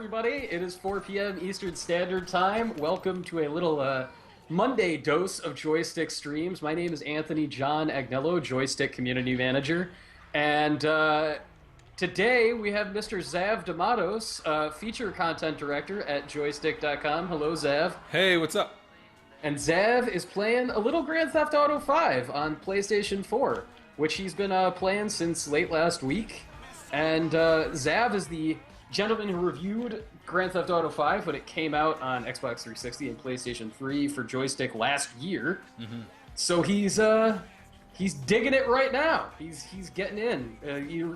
Everybody, it is 4 p.m. Eastern Standard Time. Welcome to a little Monday dose of joystick streams. My name is Anthony John Agnello, joystick community manager, and today we have Mr. Zav D'Amatos, feature content director at joystick.com. Hello, Zav. Hey, what's up? And Zav is playing a little Grand Theft Auto 5 on PlayStation 4, which he's been playing since late last week. And Zav is the gentleman who reviewed Grand Theft Auto 5 when it came out on Xbox 360 and PlayStation 3 for joystick last year. Mm-hmm. So he's digging it right now. He's getting in.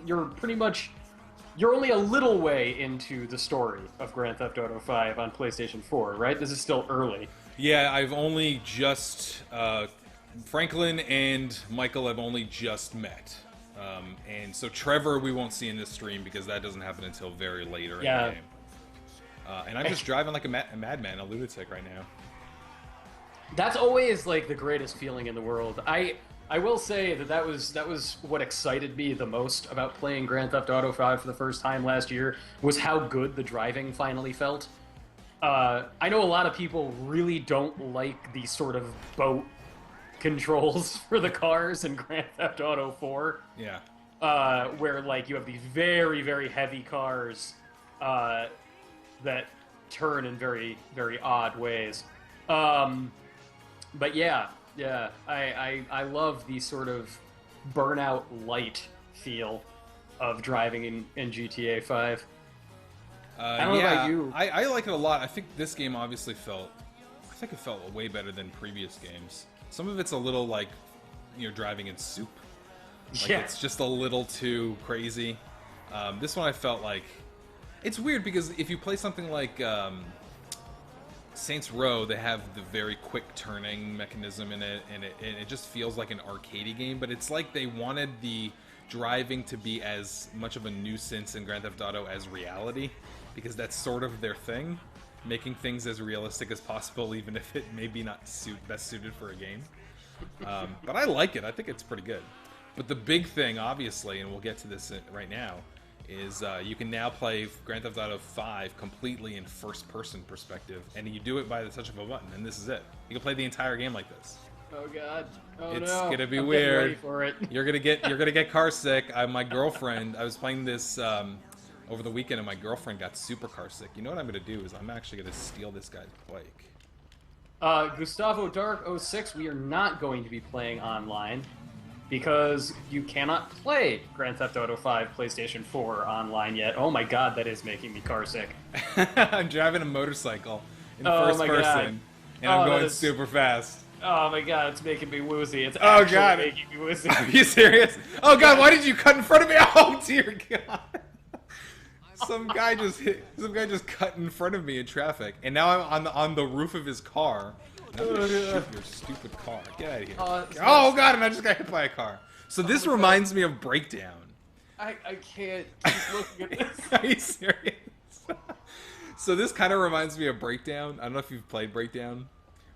You're only a little way into the story of Grand Theft Auto 5 on PlayStation 4, right? This is still early. Yeah, I've only just Franklin and Michael have only just met. And so Trevor we won't see in this stream because that doesn't happen until very later in the game. And I'm just driving like a madman, a lunatic right now. That's always like the greatest feeling in the world. I will say that was what excited me the most about playing Grand Theft Auto 5 for the first time last year, was how good the driving finally felt. I know a lot of people really don't like these sort of boat controls for the cars in Grand Theft Auto 4. Yeah. Where like you have these very, very heavy cars that turn in very, very odd ways. But yeah, I love the sort of burnout light feel of driving in GTA 5. I don't know about you. I like it a lot. I think this game obviously felt way better than previous games. Some of it's a little like you're driving in soup. Like it's just a little too crazy. This one I felt like it's weird because if you play something like Saints Row, they have the very quick turning mechanism in it, and it just feels like an arcadey game. But it's like they wanted the driving to be as much of a nuisance in Grand Theft Auto as reality, because that's sort of their thing, making things as realistic as possible, even if it may be not best suited for a game. But I like it. I think it's pretty good. But the big thing, obviously, and we'll get to this right now, is you can now play Grand Theft Auto 5 completely in first-person perspective, and you do it by the touch of a button, and this is it. You can play the entire game like this. Oh God! Oh it's no! Gonna be I'm weird. ready for it. You're gonna get car sick. My girlfriend. I was playing this over the weekend, and my girlfriend got super car sick. You know what I'm gonna do is I'm actually gonna steal this guy's bike. Gustavo Dark 06, we are not going to be playing online because you cannot play Grand Theft Auto 5 PlayStation 4 online yet. Oh my God, that is making me car sick. I'm driving a motorcycle in first person, and I'm going super fast. Oh my God, it's making me woozy. It's making me woozy. Are you serious? Oh God, why did you cut in front of me? Oh dear God. Some guy just cut in front of me in traffic, and now I'm on the roof of his car. I'm gonna shoot your stupid car. Get out of here. Oh God, and I just got hit by a car. So this reminds me of Breakdown. I can't keep looking at this. Are you serious? So this kind of reminds me of Breakdown. I don't know if you've played Breakdown.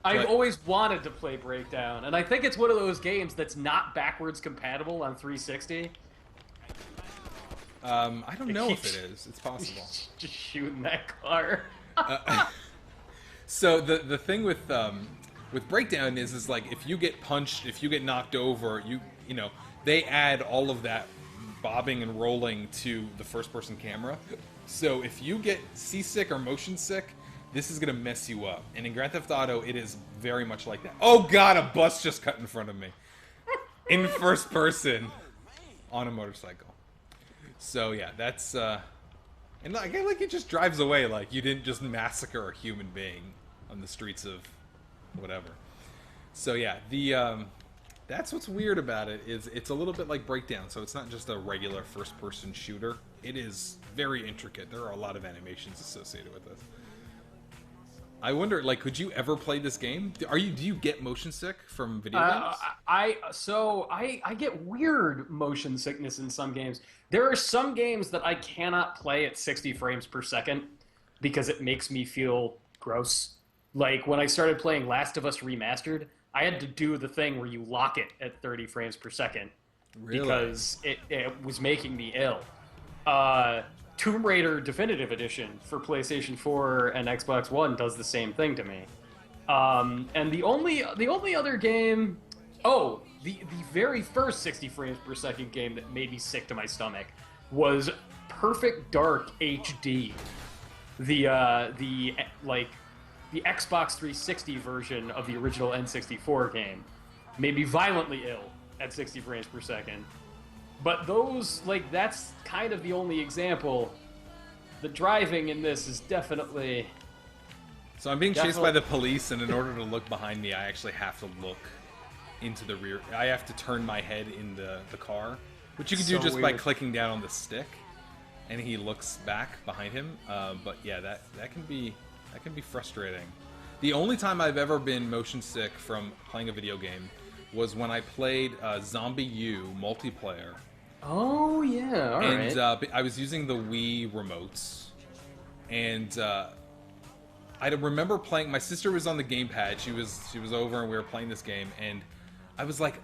I've always wanted to play Breakdown, and I think it's one of those games that's not backwards compatible on 360. I don't know if it is. It's possible. Just shooting that car. So the thing with Breakdown is like if you get punched, if you get knocked over, you know they add all of that bobbing and rolling to the first person camera. So if you get seasick or motion sick, this is gonna mess you up. And in Grand Theft Auto, it is very much like that. Oh God, a bus just cut in front of me, in first person, on a motorcycle. So yeah, that's and like it just drives away like you didn't just massacre a human being on the streets of whatever. So yeah, that's what's weird about it is it's a little bit like Breakdown. So it's not just a regular first-person shooter. It is very intricate. There are a lot of animations associated with this. I wonder, like, could you ever play this game? Do you get motion sick from video games? I get weird motion sickness in some games. There are some games that I cannot play at 60 frames per second because it makes me feel gross. Like when I started playing Last of Us Remastered, I had to do the thing where you lock it at 30 frames per second. Really? Because it was making me ill. Tomb Raider Definitive Edition for PlayStation 4 and Xbox One does the same thing to me. And the only other game, the very first 60 frames per second game that made me sick to my stomach was Perfect Dark HD. The Xbox 360 version of the original N64 game made me violently ill at 60 frames per second. But those, that's kind of the only example. The driving in this is definitely... So I'm being chased by the police, and in order to look behind me, I actually have to look into the rear. I have to turn my head in the car, which you can do just by clicking down on the stick, and he looks back behind him. But yeah, that can be frustrating. The only time I've ever been motion sick from playing a video game was when I played Zombie U multiplayer. Oh yeah, all right. And I was using the Wii remotes, and I remember playing. My sister was on the gamepad. She was over, and we were playing this game, and I was like,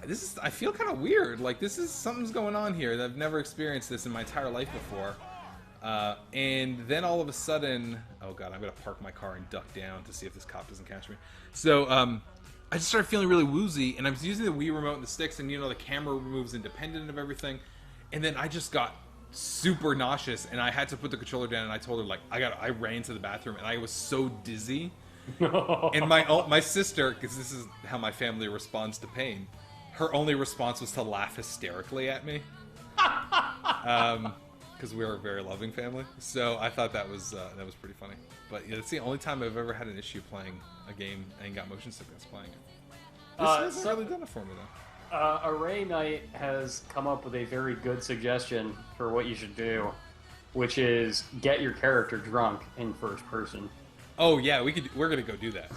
I feel kind of weird. Like, something's going on here. I've never experienced this in my entire life before. And then all of a sudden, oh god, I'm gonna park my car and duck down to see if this cop doesn't catch me. So I just started feeling really woozy, and I was using the Wii remote and the sticks, and the camera moves independent of everything. And then I just got super nauseous, and I had to put the controller down, and I told her, I ran to the bathroom, and I was so dizzy. And my sister, because this is how my family responds to pain, her only response was to laugh hysterically at me. Because we are a very loving family. So I thought that was pretty funny. But yeah, it's the only time I've ever had an issue playing a game and got motion sickness playing it. This hasn't really done it for me, though. Array Knight has come up with a very good suggestion for what you should do, which is get your character drunk in first person. Oh yeah, we're gonna go do that.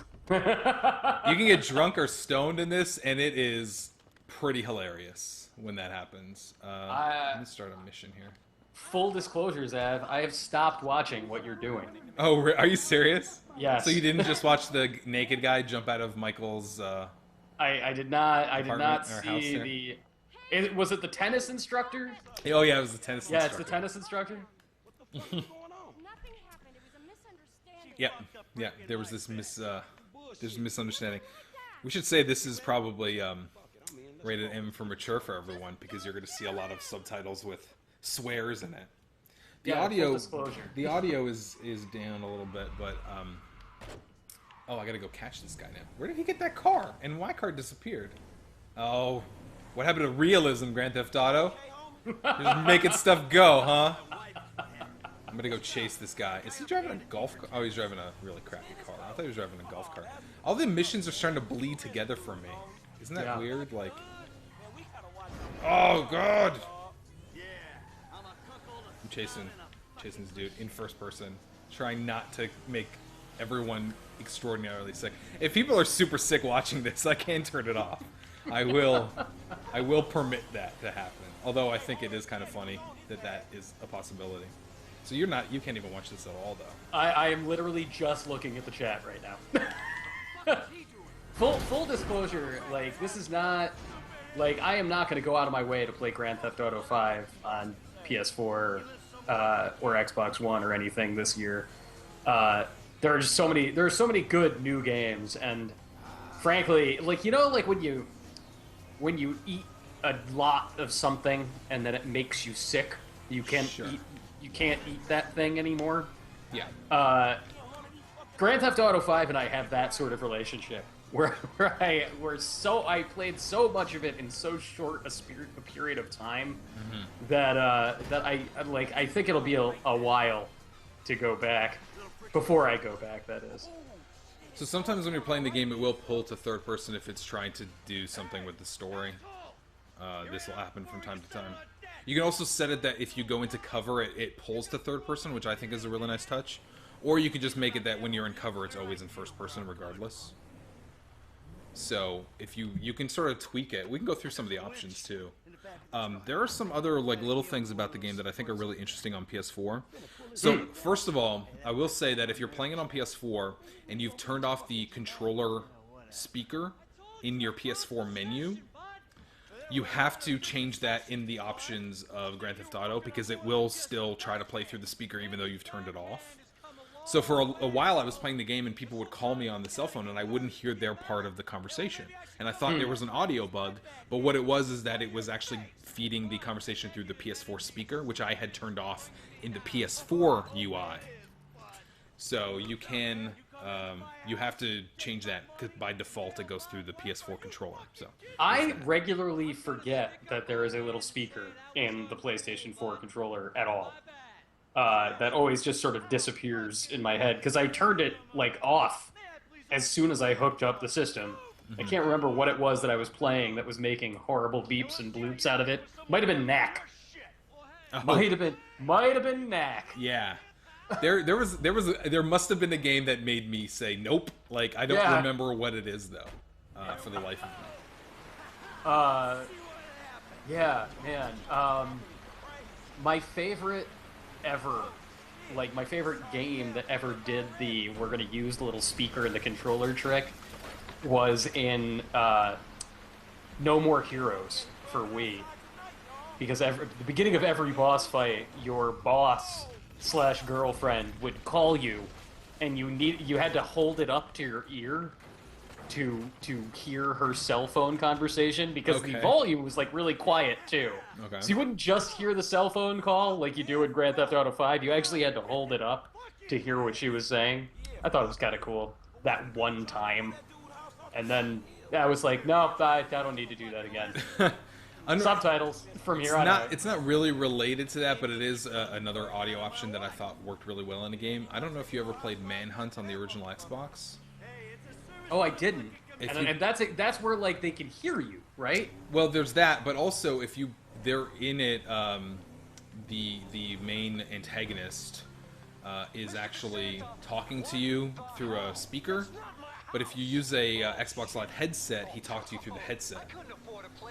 You can get drunk or stoned in this, and it is pretty hilarious when that happens. Let me start a mission here. Full disclosure, Zav, I have stopped watching what you're doing. Oh, are you serious? Yes. So you didn't just watch the naked guy jump out of Michael's? I did not see the. Was it the tennis instructor? Oh yeah, it was the tennis instructor. Yeah, it's the tennis instructor. Yeah. There was this misunderstanding. We should say this is probably rated M for mature for everyone, because you're going to see a lot of subtitles with swears in it. The audio is down a little bit, but oh, I gotta go catch this guy now. Where did he get that car? And my car disappeared. Oh, what happened to realism, Grand Theft Auto? Just making stuff go, huh? I'm gonna go chase this guy. Is he driving a golf car? Oh, he's driving a really crappy car. I thought he was driving a golf cart. All the missions are starting to bleed together for me. Isn't that weird? Like, oh god! I'm chasing this dude in first person, trying not to make everyone extraordinarily sick. If people are super sick watching this, I can turn it off. I will permit that to happen. Although I think it is kind of funny that is a possibility. So you can't even watch this at all, though. I am literally just looking at the chat right now. Full disclosure, this is not I am not going to go out of my way to play Grand Theft Auto 5 on PS4 or Xbox One or anything this year. There are so many good new games, and frankly, when you eat a lot of something and then it makes you sick, you can't eat that thing anymore. Yeah. Grand Theft Auto 5 and I have that sort of relationship where I played so much of it in so short a period of time that I think it'll be a while to go back. Before I go back, that is. So sometimes when you're playing the game, it will pull to third person if it's trying to do something with the story. This will happen from time to time. You can also set it that if you go into cover, it pulls to third person, which I think is a really nice touch. Or you can just make it that when you're in cover, it's always in first person regardless. So if you can sort of tweak it. We can go through some of the options too. There are some other little things about the game that I think are really interesting on PS4. So first of all, I will say that if you're playing it on PS4 and you've turned off the controller speaker in your PS4 menu, you have to change that in the options of Grand Theft Auto because it will still try to play through the speaker even though you've turned it off. So for a while I was playing the game and people would call me on the cell phone and I wouldn't hear their part of the conversation. And I thought there was an audio bug, but what it was is that it was actually feeding the conversation through the PS4 speaker, which I had turned off in the PS4 UI. So you can, you have to change that because by default it goes through the PS4 controller. So I regularly forget that there is a little speaker in the PlayStation 4 controller at all. That always just sort of disappears in my head because I turned it like off as soon as I hooked up the system. I can't remember what it was that I was playing that was making horrible beeps and bloops out of it. Might have been Knack. Oh. Might have been Knack. Yeah. There must have been a game that made me say nope. Like I don't remember what it is though, for the life of me. Yeah, man. My favorite ever, like my favorite game that ever did the we're gonna use the little speaker in the controller trick was in No More Heroes for Wii. Because at the beginning of every boss fight, your boss / girlfriend would call you, and you had to hold it up to your ear to hear her cell phone conversation because the volume was like really quiet too. Okay. So you wouldn't just hear the cell phone call like you do in Grand Theft Auto 5. You actually had to hold it up to hear what she was saying. I thought it was kind of cool that one time. And then I was like, no, I don't need to do that again. Subtitles from here on out. It's not really related to that, but it is another audio option that I thought worked really well in a game. I don't know if you ever played Manhunt on the original Xbox. Oh, I didn't. And that's where like they can hear you, right? Well, there's that, but also if they're in it, the main antagonist is actually talking to you through a speaker. But if you use a Xbox Live headset, he talks to you through the headset,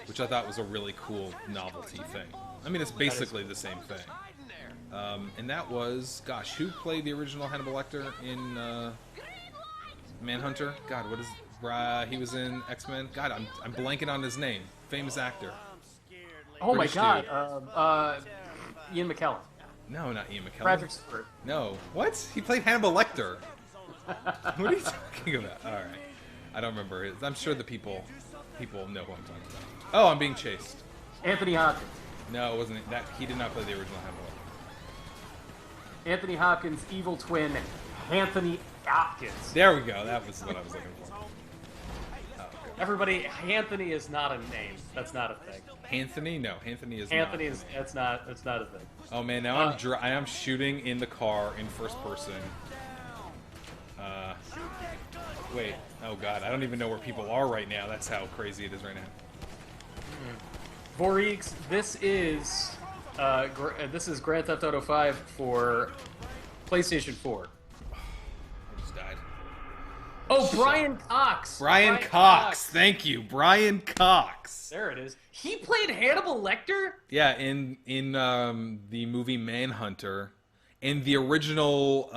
which I thought was a really cool novelty thing. I mean, it's basically the same thing. And that was, gosh, who played the original Hannibal Lecter in Manhunter? God, what is... he was in X-Men. God, I'm blanking on his name. Famous actor. Oh British my God. Ian McKellen. No, not Ian McKellen. Patrick Stewart. No. What? He played Hannibal Lecter. What are you talking about? All right. I don't remember his. I'm sure the people know who I'm talking about. Oh, I'm being chased. Anthony Hopkins. No, it wasn't that. He did not play the original Hannibal Lecter. Anthony Hopkins' evil twin, Anthony Hopkins. There we go. That was what I was looking for. Oh, okay. Everybody, Anthony is not a name. That's not a thing. Anthony? No, Anthony is Anthony is. That's not a thing. Oh man, now I'm shooting in the car in first person. Wait. Oh god, I don't even know where people are right now. That's how crazy it is right now. Vorix, this is Grand Theft Auto 5 for PlayStation 4. I just died. Oh, Brian Cox. Brian Cox. Thank you, Brian Cox. There it is. He played Hannibal Lecter? Yeah, in the movie Manhunter, in the original.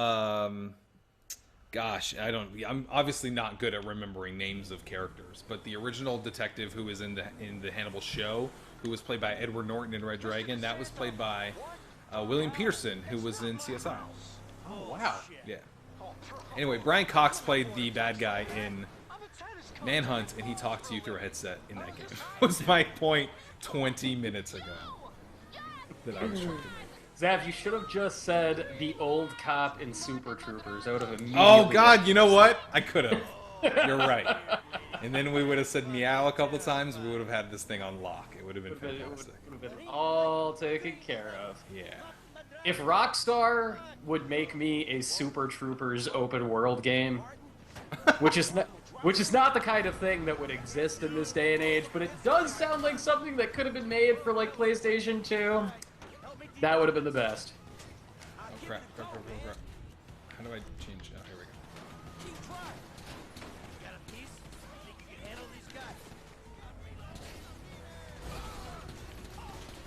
Gosh, I'm obviously not good at remembering names of characters, but the original detective who was in the Hannibal show, who was played by Edward Norton in Red Dragon, that was played by William Peterson, who was in CSI. Oh wow! Yeah. Anyway, Brian Cox played the bad guy in Manhunt, and he talked to you through a headset in that game. Was my point 20 minutes ago that I was trying to make. Zav, you should have just said the old cop in Super Troopers. I would have immediately... Oh, God, you know what? I could have. You're right. And then we would have said meow a couple times. We would have had this thing on lock. It would have been fantastic. It would have been all taken care of. Yeah. If Rockstar would make me a Super Troopers open world game, which is not the kind of thing that would exist in this day and age, but it does sound like something that could have been made for, like, PlayStation 2... That would have been the best. Oh, crap. How do I change? Oh, here we go.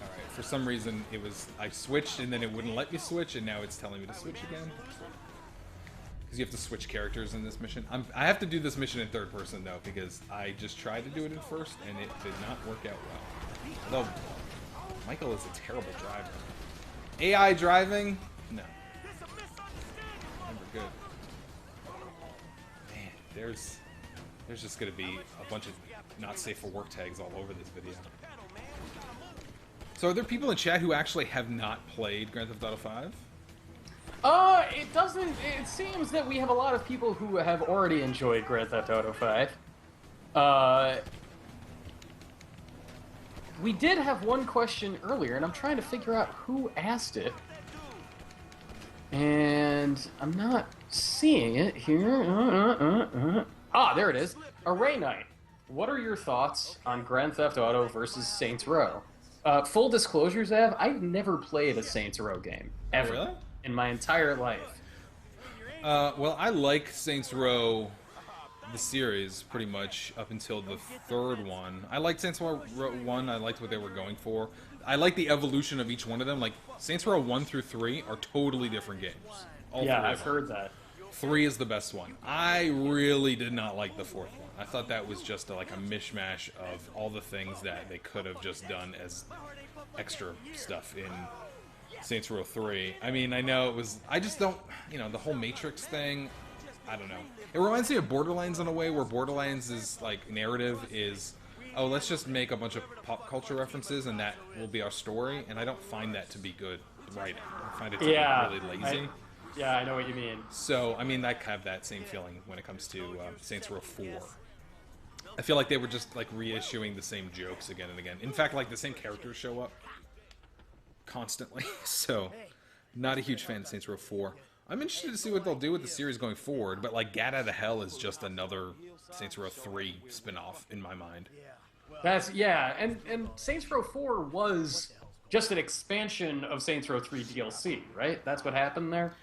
Alright, for some reason I switched and then it wouldn't let me switch and now it's telling me to switch again. Because you have to switch characters in this mission. I have to do this mission in third person though because I just tried to do it in first and it did not work out well. Although Michael is a terrible driver. AI driving? No. Never good. Man, there's just gonna be a bunch of not safe for work tags all over this video. So are there people in chat who actually have not played Grand Theft Auto 5? It doesn't... It seems that we have a lot of people who have already enjoyed Grand Theft Auto 5. We did have one question earlier, and I'm trying to figure out who asked it. And I'm not seeing it here. Ah, there it is. Array Knight. What are your thoughts on Grand Theft Auto versus Saints Row? Full disclosure, Zav, I've never played a Saints Row game. Ever. Really? In my entire life. Well, I like Saints Row, the series, pretty much, up until the third one. I liked Saints Row 1, I liked what they were going for. I like the evolution of each one of them. Like, Saints Row 1 through 3 are totally different games. All Yeah, three I've heard that. 3 is the best one. I really did not like the fourth one. I thought that was just like a mishmash of all the things that they could have just done as extra stuff in Saints Row 3. I mean, I know it was... I just don't... You know, the whole Matrix thing... I don't know. It reminds me of Borderlands in a way, where Borderlands is, like, narrative is... Oh, let's just make a bunch of pop culture references and that will be our story. And I don't find that to be good writing. I find it to be really lazy. Yeah, I know what you mean. So, I mean, I have that same feeling when it comes to Saints Row 4. I feel like they were just, like, reissuing the same jokes again and again. In fact, like, the same characters show up constantly. So, not a huge fan of Saints Row 4. I'm interested to see what they'll do with the series going forward, but, like, Gat Out of Hell is just another Saints Row 3 spin-off in my mind. Yeah, and Saints Row 4 was just an expansion of Saints Row 3 DLC, right? That's what happened there?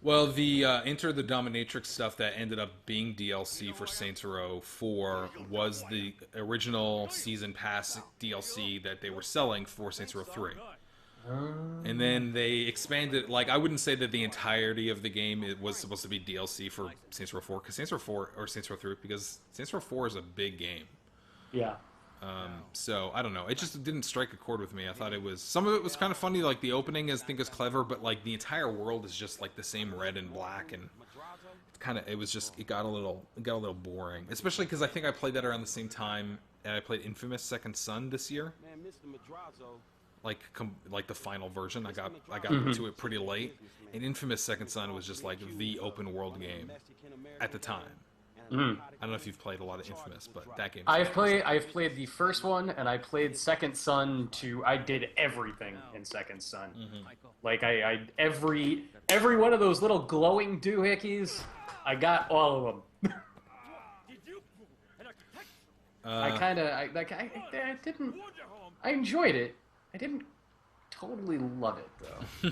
Well, the Enter the Dominatrix stuff that ended up being DLC for Saints Row 4 was the original Season Pass DLC that they were selling for Saints Row 3. And then they expanded, like, I wouldn't say that the entirety of the game was supposed to be DLC for Saints Row 4, because Saints Row 4, or Saints Row 3, because Saints Row 4 is a big game. Yeah. So, I don't know. It just didn't strike a chord with me. I thought it was... Some of it was kind of funny, like, the opening I think is clever, but, like, the entire world is just, like, the same red and black, and it was just... It got a little boring. Especially because I think I played that around the same time, and I played Infamous Second Son this year. Like the final version. I got to it pretty late, and Infamous Second Son was just, like, the open world game at the time. I don't know if you've played a lot of Infamous, but that game... I've played the first one, and I played Second Son I did everything in Second Son. Like, every one of those little glowing doohickeys, I got all of them. I enjoyed it. I didn't totally love it, though.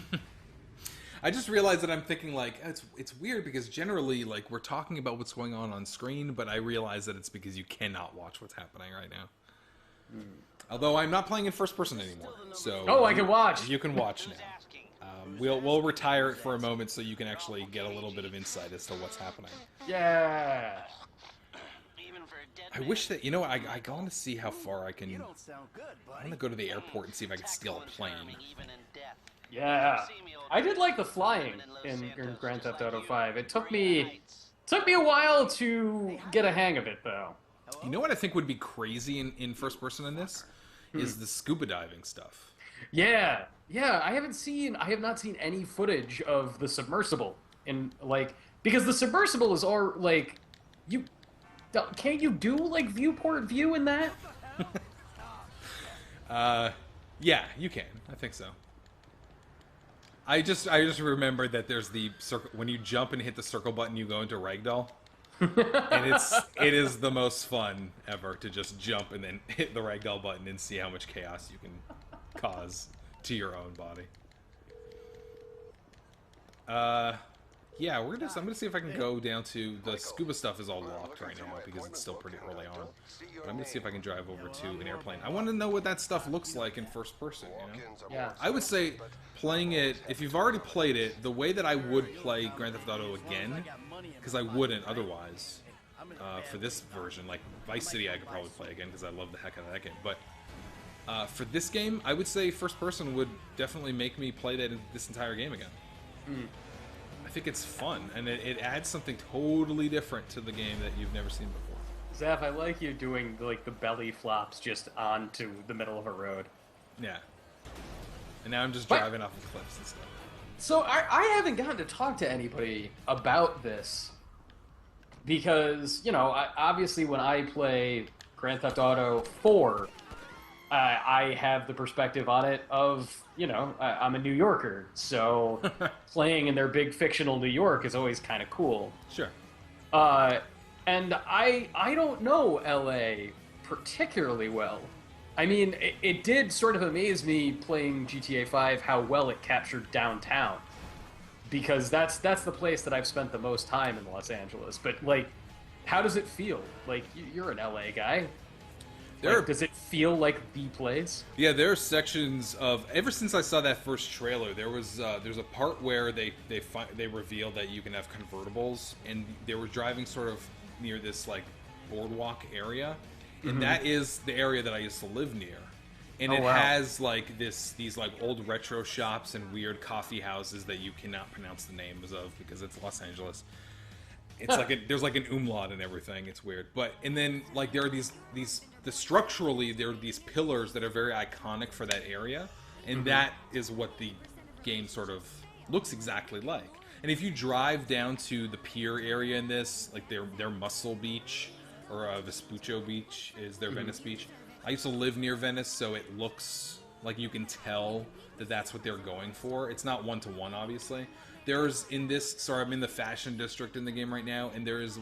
I just realized that I'm thinking, like, it's weird because generally, like, we're talking about what's going on screen, but I realize that it's because you cannot watch what's happening right now. Although I'm not playing in first person anymore, so... Oh, I can watch! You can watch now. We'll retire it for a moment so you can actually get a little bit of insight as to what's happening. Yeah! I wish that, you know, I want to see how far I can... I want to go to the airport and see if I can steal a plane. Yeah, I did like the flying in Grand Theft Auto 5. It took me a while to get a hang of it, though. You know what I think would be crazy in first person in this? Is the scuba diving stuff. Yeah, I have not seen any footage of the submersible, because the submersible is all, like, can't you do, like, viewport view in that? Yeah, you can. I think so. I just remembered that there's the circle when you jump and hit the circle button, you go into ragdoll, and it is the most fun ever to just jump and then hit the ragdoll button and see how much chaos you can cause to your own body. Yeah, I'm gonna see if I can go down to the scuba stuff is all locked right now because it's still pretty early on. But I'm gonna see if I can drive over to an airplane. I want to know what that stuff looks like in first person. You know? Yeah. I would say playing it, if you've already played it, the way that I would play Grand Theft Auto again, because I wouldn't otherwise. For this version, like Vice City, I could probably play again because I love the heck out of that game. But For this game, I would say first person would definitely make me play this entire game again. I think it's fun, and it adds something totally different to the game that you've never seen before. Zaf, I like you doing like the belly flops just onto the middle of a road. Yeah. And now I'm just driving off of cliffs and stuff. So I haven't gotten to talk to anybody about this because, you know, obviously when I play Grand Theft Auto 4, I have the perspective on it of, you know, I'm a New Yorker, so playing in their big fictional New York is always kind of cool. Sure. And I don't know LA particularly well. I mean, it did sort of amaze me playing GTA 5 how well it captured downtown. Because that's the place that I've spent the most time in Los Angeles. But, like, how does it feel? Like, you're an LA guy. Does it feel like the place? Yeah, there are sections of... Ever since I saw that first trailer, there's a part where they reveal that you can have convertibles, and they were driving sort of near this, like, boardwalk area. And that is the area that I used to live near. And it has like these like old retro shops and weird coffee houses that you cannot pronounce the names of because it's Los Angeles. It's like there's like an umlaut and everything. It's weird. And then like there are structurally there are these pillars that are very iconic for that area, and that is what the game sort of looks exactly like. And if you drive down to the pier area in this, like their Muscle Beach or Vespuccio Beach is their Venice beach. I used to live near Venice, so it looks like you can tell that that's what they're going for. It's not one-to-one, obviously. I'm in the fashion district in the game right now, and there's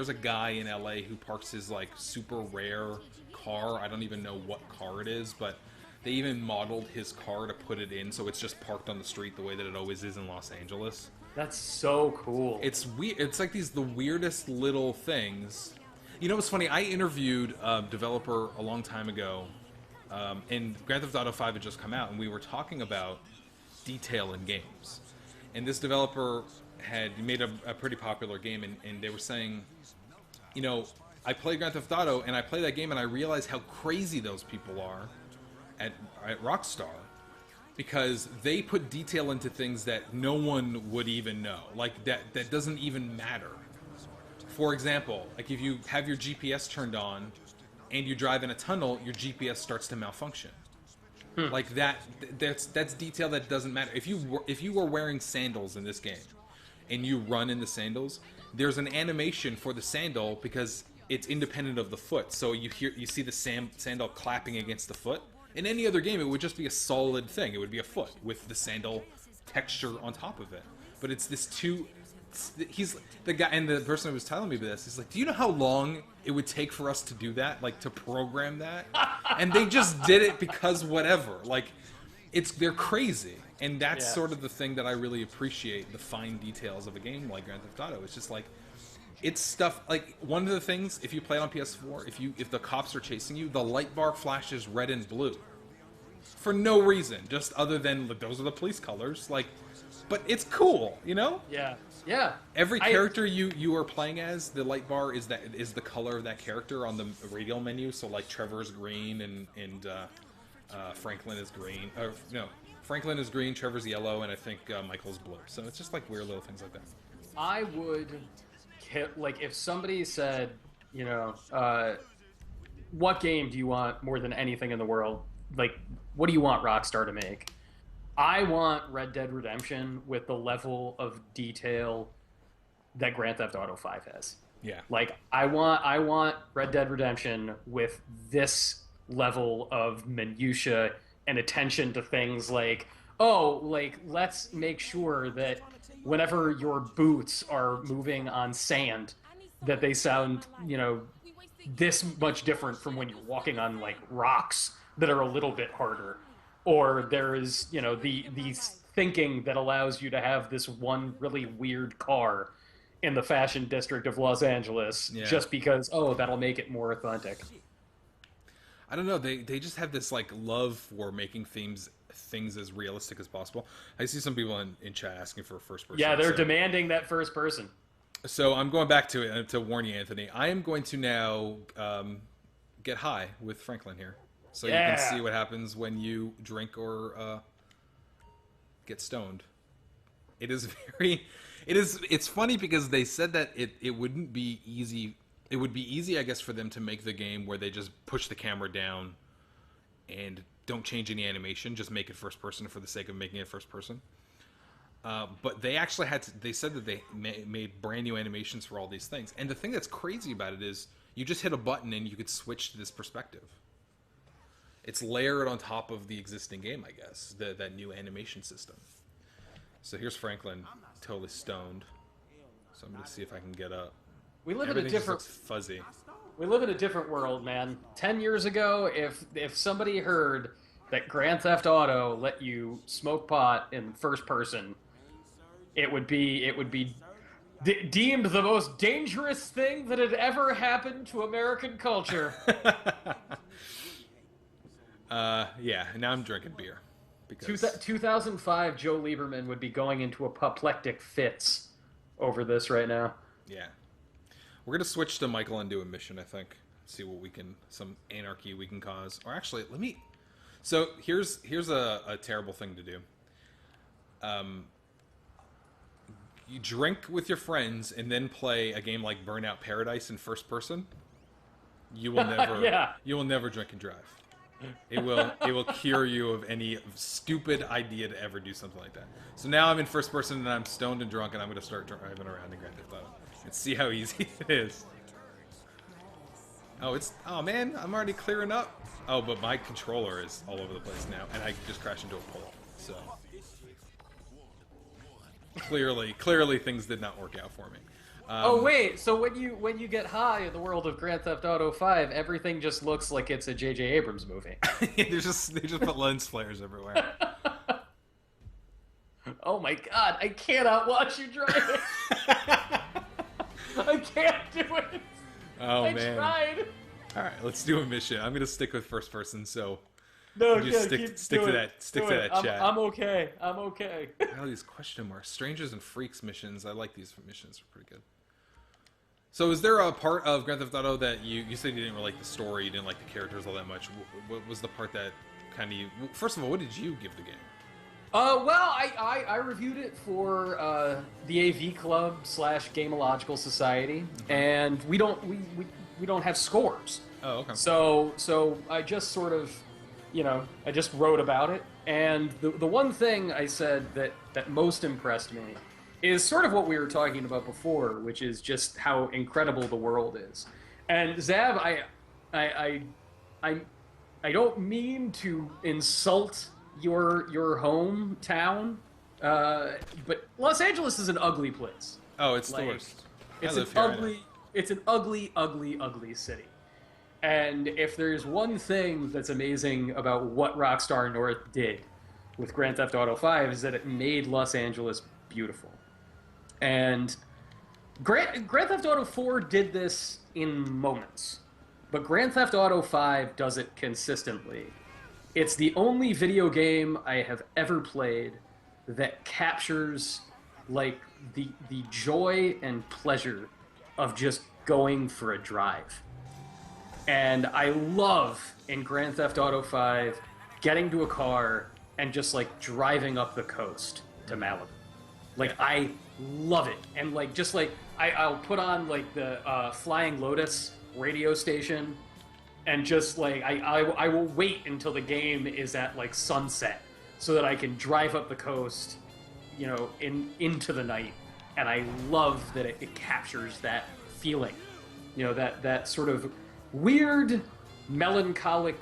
a guy in LA who parks his, like, super rare car. I don't even know what car it is, but they even modeled his car to put it in, so it's just parked on the street the way that it always is in Los Angeles. That's so cool. It's weird. It's like the weirdest little things. You know what's funny? I interviewed a developer a long time ago, and Grand Theft Auto 5 had just come out, and we were talking about detail in games. And this developer had made a pretty popular game, and they were saying, you know, I played Grand Theft Auto, and I play that game, and I realize how crazy those people are at Rockstar, because they put detail into things that no one would even know. Like, that doesn't even matter. For example, like if you have your GPS turned on and you drive in a tunnel, your GPS starts to malfunction. Like that's detail that doesn't matter. If you were wearing sandals in this game and you run in the sandals, there's an animation for the sandal because it's independent of the foot. So you see the sandal clapping against the foot. In any other game, it would just be a solid thing. It would be a foot with the sandal texture on top of it. But it's this he's the guy, and the person who was telling me this, he's like, do you know how long it would take for us to do that, like to program that? And they just did it because whatever, like they're crazy. And that's sort of the thing that I really appreciate, the fine details of a game like Grand Theft Auto. It's just like, it's stuff like, one of the things, if you play it on PS4, if the cops are chasing you, the light bar flashes red and blue for no reason, just other than those are the police colors, like. But it's cool, you know? Yeah. Every character you are playing as, the light bar is the color of that character on the radial menu. So like Trevor's green and Franklin is green. Franklin is green, Trevor's yellow, and I think Michael's blue. So it's just like weird little things like that. I would, like, if somebody said, you know, what game do you want more than anything in the world? Like, what do you want Rockstar to make? I want Red Dead Redemption with the level of detail that Grand Theft Auto 5 has. Yeah. Like, I want Red Dead Redemption with this level of minutia and attention to things like, let's make sure that whenever your boots are moving on sand, that they sound, you know, this much different from when you're walking on, like, rocks that are a little bit harder. Or there is, you know, the thinking that allows you to have this one really weird car in the fashion district of Los Angeles just because, that'll make it more authentic. I don't know. They just have this, like, love for making things as realistic as possible. I see some people in chat asking for a first person. Yeah, they're demanding that first person. So I'm going back to it to warn you, Anthony. I am going to now get high with Franklin here. So you can see what happens when you drink or get stoned. It is very... It's funny because they said that it wouldn't be easy... It would be easy, I guess, for them to make the game where they just push the camera down and don't change any animation, just make it first person for the sake of making it first person. But they actually had to... They said that they made brand new animations for all these things. And the thing that's crazy about it is you just hit a button and you could switch to this perspective. It's layered on top of the existing game, I guess, that new animation system. So here's Franklin, totally stoned. So I'm going to see if I can get up. We live in a different... Just looks fuzzy. We live in a different world, man. 10 years ago, if somebody heard that Grand Theft Auto let you smoke pot in first person, it would be deemed the most dangerous thing that had ever happened to American culture. Yeah, now I'm drinking beer. Because... 2005, Joe Lieberman would be going into apoplectic fits over this right now. Yeah. We're going to switch to Michael and do a mission, I think. See what we can... Some anarchy we can cause. Or actually, let me... So, here's a terrible thing to do. You drink with your friends and then play a game like Burnout Paradise in first person. You will never... Yeah. You will never drink and drive. It will cure you of any stupid idea to ever do something like that. So now I'm in first person and I'm stoned and drunk and I'm going to start driving around in Grand Theft Auto and see how easy it is. Oh man, I'm already clearing up. Oh, but my controller is all over the place now and I just crashed into a pole. So clearly things did not work out for me. Oh wait, so when you get high in the world of Grand Theft Auto 5, everything just looks like it's a J.J. Abrams movie. they just put lens flares everywhere. Oh my god, I cannot watch you drive it. I can't do it. Oh I man. tried. All right, let's do a mission. I'm gonna stick with first person, so No, you just stick to that chat. I'm okay. I'm okay. All these question marks, strangers and freaks missions. I like these missions; they're pretty good. So, is there a part of Grand Theft Auto that you said you didn't really like the story, you didn't like the characters all that much? What was the part that kind of you? First of all, what did you give the game? Well, I reviewed it for the AV Club / Gamological Society, and we don't have scores. Oh, okay. So I just sort of, I just wrote about it, and the one thing I said that most impressed me is sort of what we were talking about before, which is just how incredible the world is. And Zav, I don't mean to insult your hometown, but Los Angeles is an ugly place. Oh, it's the worst. It's an ugly city. And if there's one thing that's amazing about what Rockstar North did with Grand Theft Auto 5 is that it made Los Angeles beautiful. And Grand Theft Auto 4 did this in moments, but Grand Theft Auto 5 does it consistently. It's the only video game I have ever played that captures like the joy and pleasure of just going for a drive. And I love in Grand Theft Auto 5 getting to a car and just like driving up the coast to Malibu. Like I love it. And like just like I'll put on like the Flying Lotus radio station and just like I will wait until the game is at like sunset so that I can drive up the coast, into the night. And I love that it captures that feeling, that sort of weird melancholic,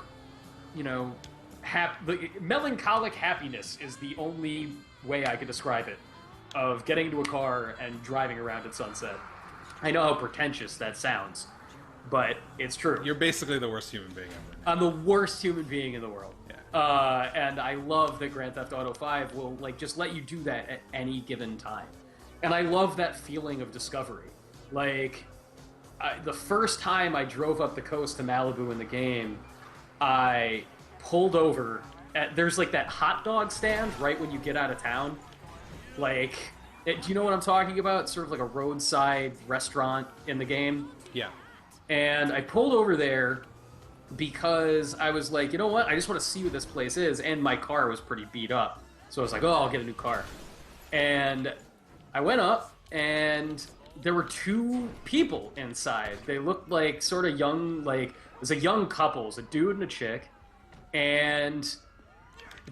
melancholic happiness is the only way I could describe it, of getting into a car and driving around at sunset. I know how pretentious that sounds, but it's true. You're basically the worst human being ever. I'm the worst human being in the world. Yeah. And I love that Grand Theft Auto 5 will just let you do that at any given time. And I love that feeling of discovery. Like, the first time I drove up the coast to Malibu in the game, I pulled over there's like that hot dog stand right when you get out of town. Like, do you know what I'm talking about? It's sort of like a roadside restaurant in the game. Yeah. And I pulled over there, because I was like, you know what? I just want to see what this place is, and my car was pretty beat up. So I was like, oh, I'll get a new car. And I went up, and there were two people inside. They looked like sort of young, like it was a young couple, it was a dude and a chick, and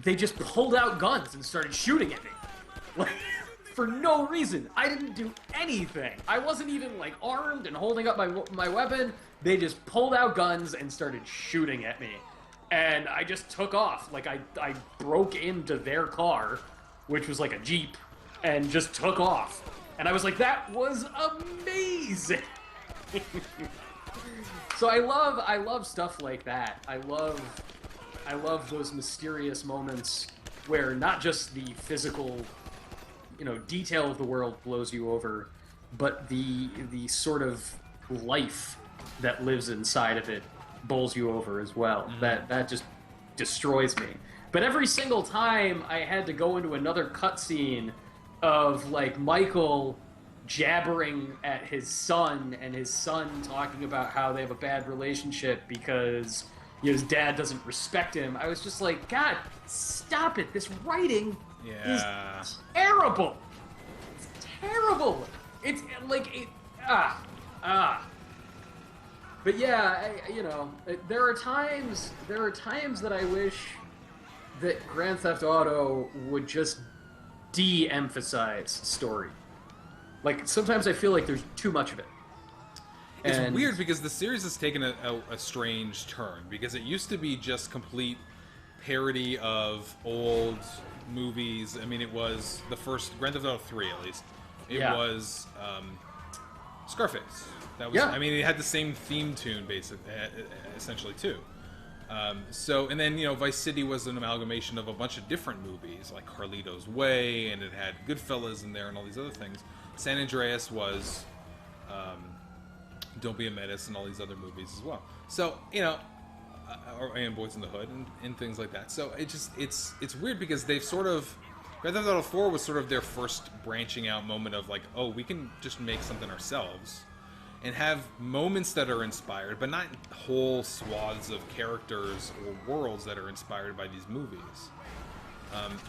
they just pulled out guns and started shooting at me, like for no reason. I didn't do anything. I wasn't even like armed and holding up my weapon. They just pulled out guns and started shooting at me, and I just took off. Like I broke into their car, which was like a Jeep, and just took off. And I was like, that was amazing. So I love stuff like that. I love those mysterious moments where not just the physical, detail of the world blows you over, but the sort of life that lives inside of it bowls you over as well. That just destroys me. But every single time I had to go into another cutscene of like Michael jabbering at his son and his son talking about how they have a bad relationship because his dad doesn't respect him, I was just like, God, stop it. This writing is terrible. It's terrible. It's like But yeah, there are times that I wish that Grand Theft Auto would just de-emphasize story. Like, sometimes I feel like there's too much of it. It's weird because the series has taken a strange turn, because it used to be just complete parody of old movies. I mean, it was the first Grand Theft Auto 3, at least. It was Scarface. That was, I mean, it had the same theme tune, basically, essentially, too. And then, Vice City was an amalgamation of a bunch of different movies, like Carlito's Way, and it had Goodfellas in there and all these other things. San Andreas was Don't Be a Menace and all these other movies as well. So, and Boys in the Hood and things like that. So it's weird because they've sort of... Grand Theft Auto 4 was sort of their first branching out moment of like, oh, we can just make something ourselves and have moments that are inspired, but not whole swaths of characters or worlds that are inspired by these movies.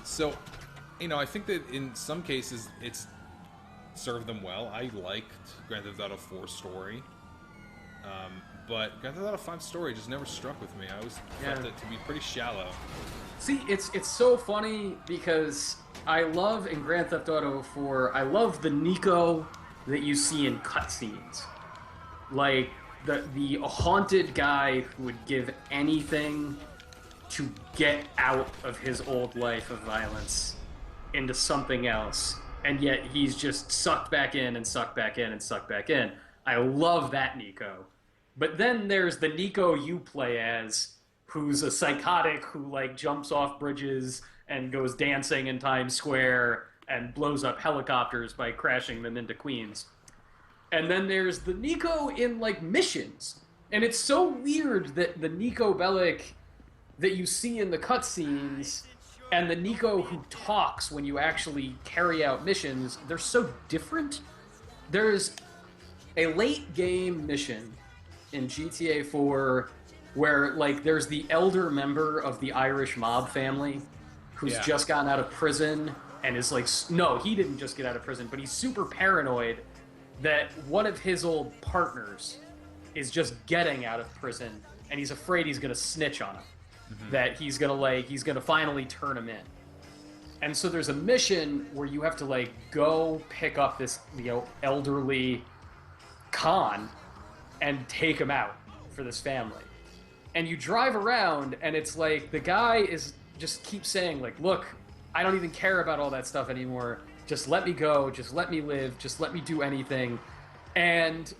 So, I think that in some cases it's served them well. I liked Grand Theft Auto 4's story, but Grand Theft Auto 5's story just never struck with me. I always felt it to be pretty shallow. See, it's so funny because I love in Grand Theft Auto 4, I love the Nico that you see in cutscenes. Like, the haunted guy who would give anything to get out of his old life of violence into something else, and yet he's just sucked back in and sucked back in and sucked back in. I love that Nico. But then there's the Nico you play as, who's a psychotic who, like, jumps off bridges and goes dancing in Times Square and blows up helicopters by crashing them into Queens. And then there's the Nico in, like, missions. And it's so weird that the Nico Bellic that you see in the cutscenes and the Nico who talks when you actually carry out missions, they're so different. There's a late game mission in GTA 4 where, like, there's the elder member of the Irish mob family who's just gotten out of prison and is like, no, he didn't just get out of prison, but he's super paranoid that one of his old partners is just getting out of prison, and he's afraid he's gonna snitch on him. That he's gonna finally turn him in. And so there's a mission where you have to, like, go pick up this, elderly con and take him out for this family. And you drive around, and it's like, the guy is just keeps saying, like, look, I don't even care about all that stuff anymore. Just let me go. Just let me live. Just let me do anything. And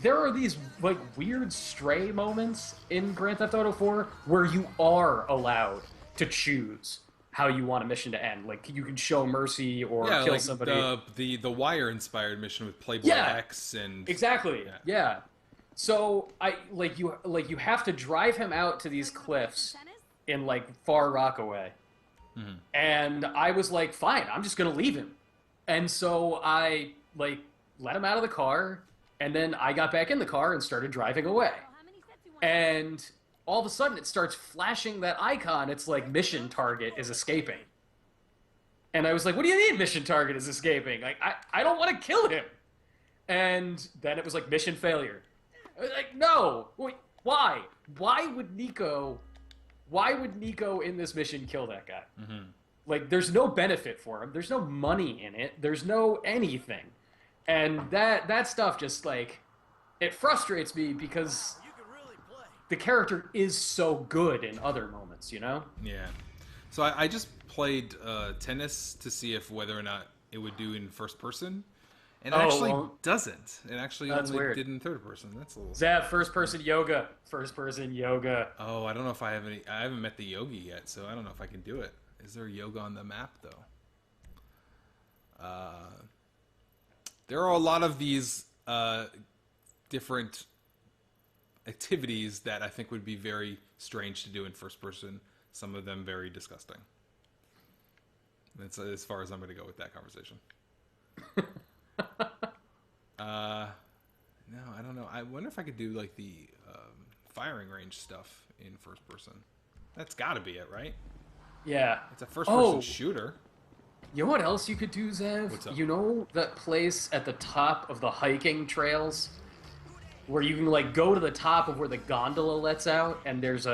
there are these, like, weird stray moments in Grand Theft Auto 4 where you are allowed to choose how you want a mission to end. Like, you can show mercy or kill like somebody. The Wire inspired mission with Playboy X and exactly. Yeah. So you have to drive him out to these cliffs in, like, Far Rockaway. And I was like, fine, I'm just gonna leave him. And so I, like, let him out of the car, and then I got back in the car and started driving away. And all of a sudden it starts flashing that icon. It's like mission target is escaping. And I was like, what do you mean mission target is escaping? Like, I don't want to kill him. And then it was like mission failure. I was like, no, wait, why? Why would Nico in this mission kill that guy? Mm-hmm. Like, there's no benefit for him. There's no money in it. There's no anything. And that stuff just, like, it frustrates me because the character is so good in other moments, you know? Yeah. So I just played tennis to see if whether or not it would do in first person. And it actually doesn't. It actually only did in third person. That's a little... Zav, first person yoga. First person yoga. Oh, I don't know if I have any... I haven't met the yogi yet, so I don't know if I can do it. Is there yoga on the map, though? There are a lot of these different activities that I think would be very strange to do in first person. Some of them very disgusting. That's as far as I'm going to go with that conversation. No, I don't know. I wonder if I could do like the firing range stuff in first person. That's got to be it, right? Yeah. It's a first person shooter. You know what else you could do, Zev? What's up? You know that place at the top of the hiking trails where you can like go to the top of where the gondola lets out and there's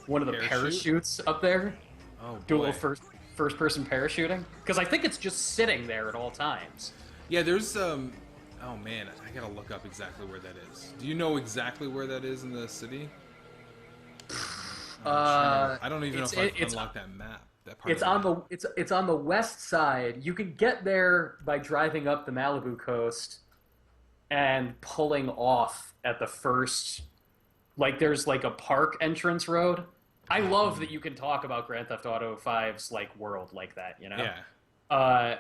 one of the parachutes up there? Oh, boy. Do a little first person parachuting? Because I think it's just sitting there at all times. Yeah, there's oh man, I gotta look up exactly where that is. Do you know exactly where that is in the city? I don't even know if I've unlocked that map. That part. It's on the west side. You can get there by driving up the Malibu coast and pulling off at the first. Like there's like a park entrance road. I love that you can talk about Grand Theft Auto 5's like world like that. You know. Yeah.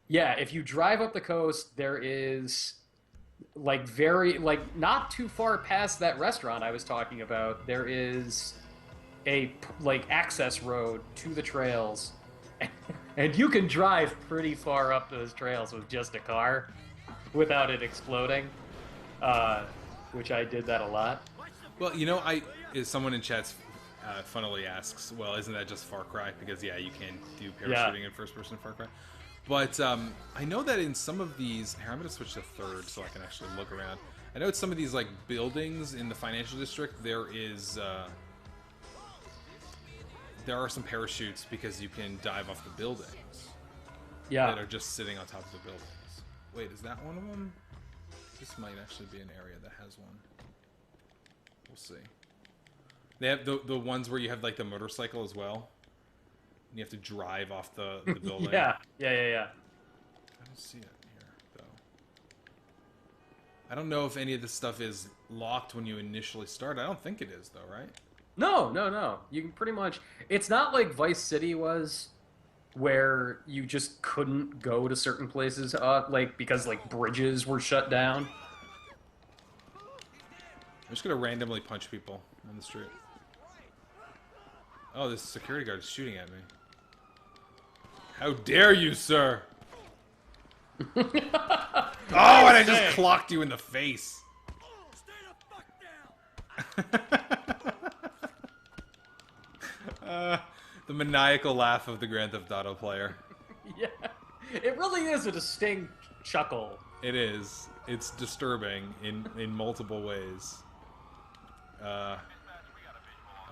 Yeah, if you drive up the coast, there is like not too far past that restaurant I was talking about, there is a like access road to the trails. And you can drive pretty far up those trails with just a car without it exploding. Which I did that a lot. Well, you know, someone in chat funnily asks, well, isn't that just Far Cry? Because yeah, you can do parachuting in first person Far Cry. But I know that in some of these... Here, I'm going to switch to third so I can actually look around. I know it's some of these like buildings in the financial district. There are some parachutes because you can dive off the buildings. Yeah. That are just sitting on top of the buildings. Wait, is that one of them? This might actually be an area that has one. We'll see. They have the ones where you have like the motorcycle as well. You have to drive off the building. Yeah. I don't see it here, though. I don't know if any of this stuff is locked when you initially start. I don't think it is, though, right? No. You can pretty much... It's not like Vice City was, where you just couldn't go to certain places, like because like bridges were shut down. I'm just going to randomly punch people on the street. Oh, this security guard is shooting at me. How dare you, sir? Oh, and I just clocked you in the face. The maniacal laugh of the Grand Theft Auto player. Yeah, it really is a distinct chuckle. It is. It's disturbing in multiple ways. Oh,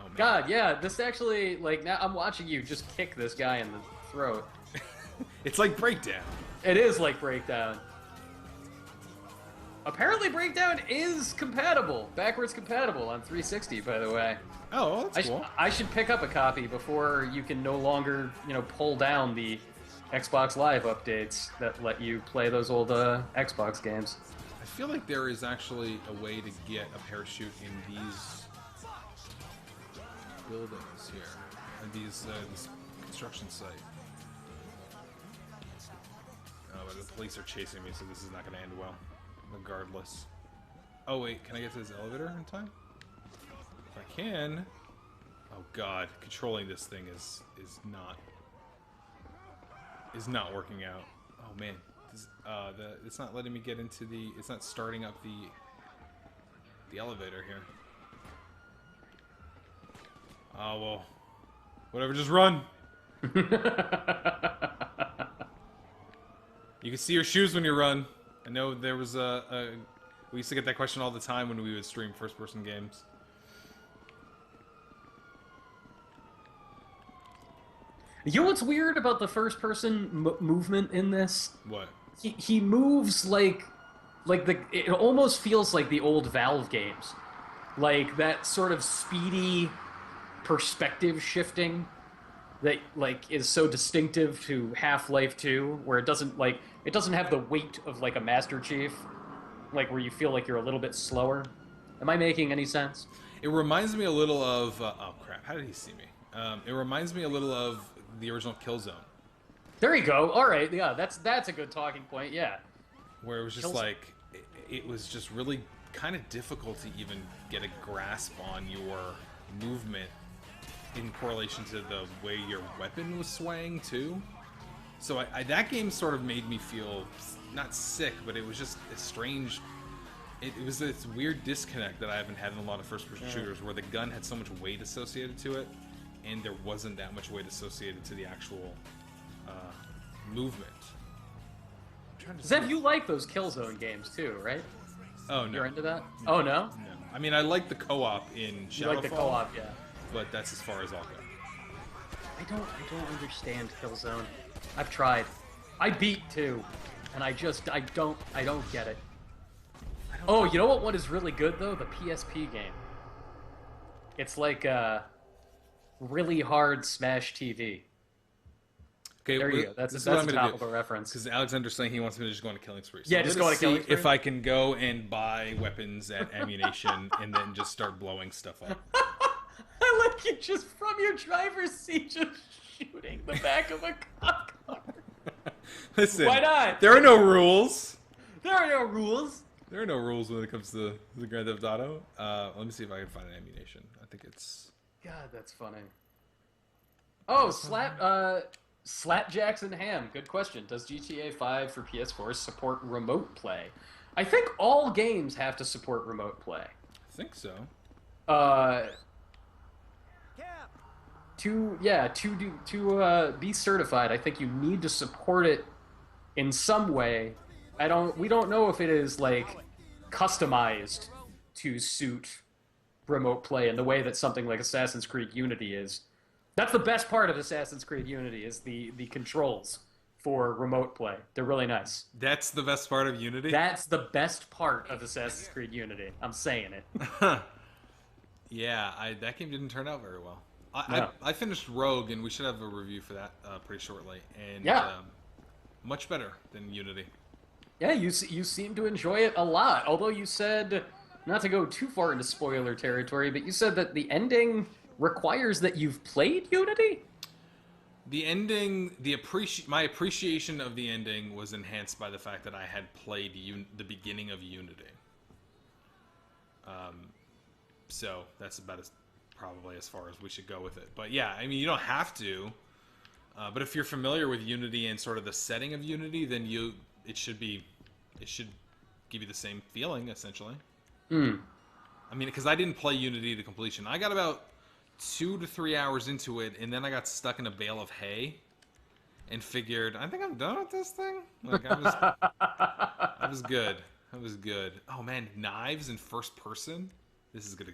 man. God, yeah, this actually, like, now I'm watching you just kick this guy in the throat. It's like Breakdown. It is like Breakdown. Apparently Breakdown is compatible, backwards compatible on 360, by the way. Oh, well, that's cool. I should pick up a copy before you can no longer, pull down the Xbox Live updates that let you play those old Xbox games. I feel like there is actually a way to get a parachute in these buildings here, and this construction site. Oh, but the police are chasing me, so this is not going to end well, regardless. Oh wait, can I get to this elevator in time? If I can. Oh god, controlling this thing is not working out. Oh man, it's not letting me get into the. It's not starting up the elevator here. Oh, well. Whatever, just run. You can see your shoes when you run. I know there was we used to get that question all the time when we would stream first-person games. You know what's weird about the first-person movement in this? What? He moves like it almost feels like the old Valve games, like that sort of speedy perspective shifting that like is so distinctive to Half-Life 2, where it doesn't have the weight of like a Master Chief, like where you feel like you're a little bit slower. Am I making any sense? It reminds me a little of... oh, crap. How did he see me? It reminds me a little of the original Killzone. There you go. All right, yeah, that's a good talking point. Yeah, Where it was just like... It was just really kind of difficult to even get a grasp on your movement in correlation to the way your weapon was swaying, too. So that game sort of made me feel... not sick, but it was just a strange... It was this weird disconnect that I haven't had in a lot of first-person shooters, where the gun had so much weight associated to it, and there wasn't that much weight associated to the actual movement. Zev, you like those Killzone games too, right? Oh, no. You're into that? Oh, no? No. I mean, I like the co-op in Shadowfall. You like the co-op, yeah. But that's as far as I'll go. I don't understand Killzone. I've tried. I beat 2, and I don't get it. Oh, you know what one is really good, though? The PSP game. It's like a really hard Smash TV. Okay, there you go. That's a topical reference. Because Alexander's saying he wants me to just go on a killing spree. So yeah, just go on a killing spree. If I can go and buy weapons at ammunition and then just start blowing stuff up. I like you just from your driver's seat just shooting the back of a cop car. Listen, why not? There are no rules. There are no rules. There are no rules when it comes to the Grand Theft Auto. Let me see if I can find an ammunition. I think it's... God, that's funny. Oh, Slapjacks and Ham. Good question. Does GTA 5 for PS4 support remote play? I think all games have to support remote play. I think so. To be certified, I think you need to support it in some way. We don't know if it is like customized to suit remote play in the way that something like Assassin's Creed Unity is. That's the best part of Assassin's Creed Unity is the controls for remote play. They're really nice. That's the best part of Unity? That's the best part of Assassin's Creed Unity. I'm saying it. Yeah, that game didn't turn out very well. No. I finished Rogue, and we should have a review for that pretty shortly. And yeah. Much better than Unity. Yeah, you seem to enjoy it a lot. Although you said, not to go too far into spoiler territory, but you said that the ending requires that you've played Unity? The ending, my appreciation of the ending was enhanced by the fact that I had played the beginning of Unity. So that's about probably as far as we should go with it. But yeah, I mean, you don't have to. But if you're familiar with Unity and sort of the setting of Unity, then it should give you the same feeling, essentially. I mean, because I didn't play Unity to completion. I got about 2 to 3 hours into it, and then I got stuck in a bale of hay and figured, I think I'm done with this thing. Like, I was good. I was good. Oh man, knives in first person? This is gonna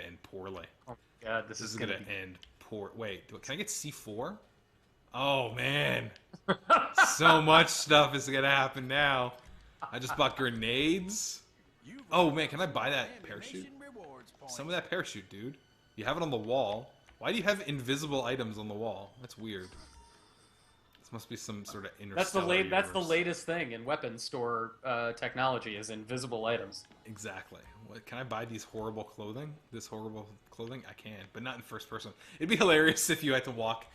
end poorly. Oh my god, this is gonna end poor. Wait, can I get C4? Oh man, so much stuff is gonna happen now. I just bought grenades. Oh man, can I buy that parachute? Some of that parachute, dude. You have it on the wall. Why do you have invisible items on the wall? That's weird. This must be some sort of interstellar That's the latest thing in weapons store technology is invisible items. Exactly. What, can I buy these horrible clothing? This horrible clothing? I can, but not in first person. It'd be hilarious if you had to walk